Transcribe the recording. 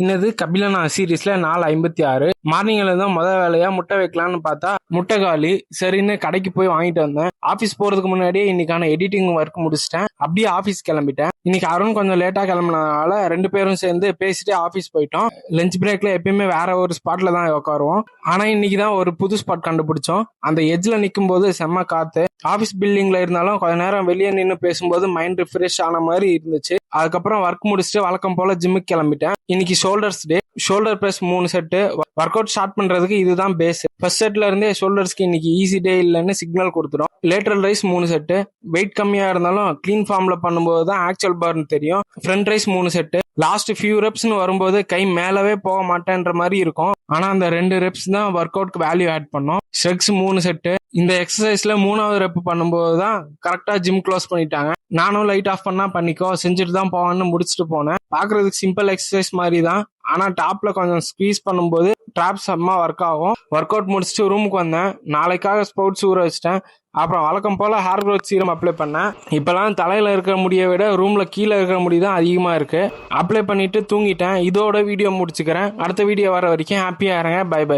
இன்னது கபிலனா சீரீஸ்ல 4:56 மார்னிங்ல தான் முதல் வேலையா முட்டை வைக்கலாம்னு பார்த்தா முட்டை காலி. சரின்னு கடைக்கு போய் வாங்கிட்டு வந்தேன். ஆபீஸ் போறதுக்கு முன்னாடியே இன்னைக்கான எடிட்டிங் ஒர்க் முடிச்சிட்டேன். அப்படியே ஆபீஸ் கிளம்பிட்டேன். இன்னைக்கு அருண் கொஞ்சம் லேட்டா கிளம்பினதுனால 2 பேரும் சேர்ந்து பேசிட்டு ஆபீஸ் போயிட்டோம். லஞ்ச் பிரேக்ல எப்பயுமே வேற ஒரு ஸ்பாட்ல தான் உட்காருவோம். ஆனா இன்னைக்கு தான் ஒரு புது ஸ்பாட் கண்டுபிடிச்சோம். அந்த எட்ஜ்ல நிக்கும் போது செம்ம காத்து. ஆபீஸ் பில்டிங்ல இருந்தாலும் கொஞ்ச நேரம் வெளியே நின்று பேசும்போது மைண்ட் ரிஃப்ரெஷ் ஆன மாதிரி இருந்துச்சு. அதுக்கப்புறம் ஒர்க் முடிச்சுட்டு வழக்கம் போல ஜிம்முக்கு கிளம்பிட்டேன். இன்னைக்கு shoulders day. Shoulder press 3 set. Work out start பண்றதுக்கு இதுதான் பேஸ். ஃபர்ஸ்ட் செட்ல இருந்தே ஷோல்டர்ஸ்க்கு இன்னைக்கு ஈஸி டே இல்லைன்னு சிக்னல் கொடுத்துரும். Lateral rice 3 set. வெயிட் கம்மியா இருந்தாலும் கிளீன் ஃபார்ம்ல பண்ணும்போது தான் ஆக்சுவல் பர்ன் தெரியும். Front raise 3 set. Last few ரெப்ஸ்னு வரும்போது கை மேலவே போக மாட்டேன்ற மாதிரி இருக்கும். ஆனா அந்த 2 ரெப்ஸ் தான் ஒர்க் அவுட்க்கு வேல்யூ ஆட் பண்ணும். ஸ்ட்ரெக்ஸ் 3 செட்டு. இந்த எக்ஸசைஸ்ல 3வது ரெப் பண்ணும்போது தான் கரெக்டா ஜிம் க்ளோஸ் பண்ணிட்டாங்க. நானும் லைட் ஆஃப் பண்ணா பண்ணிக்கோ, செஞ்சுட்டு தான் போவான்னு முடிச்சுட்டு போனேன். பாக்குறதுக்கு சிம்பிள் எக்ஸசைஸ் மாதிரி தான். ஆனா டாப்ல கொஞ்சம் ஸ்குவீஸ் பண்ணும்போது ட்ராப் செம்ம ஒர்க் ஆகும். ஒர்க் அவுட் முடிச்சுட்டு ரூமுக்கு வந்தேன். நாளைக்காக ஸ்போர்ட்ஸ் ஊற வச்சிட்டேன். அப்புறம் வழக்கம் போல ஹேர் க்ரோத் சீரம் அப்ளை பண்ணேன். இப்பெல்லாம் தலையில இருக்கிற முடியை விட ரூம்ல கீழே இருக்கிற முடி தான் அதிகமா இருக்கு. அப்ளை பண்ணிட்டு தூங்கிட்டேன். இதோட வீடியோ முடிச்சுக்கிறேன். அடுத்த வீடியோ வர வரைக்கும் ஹாப்பியா இருங்க. Bye by.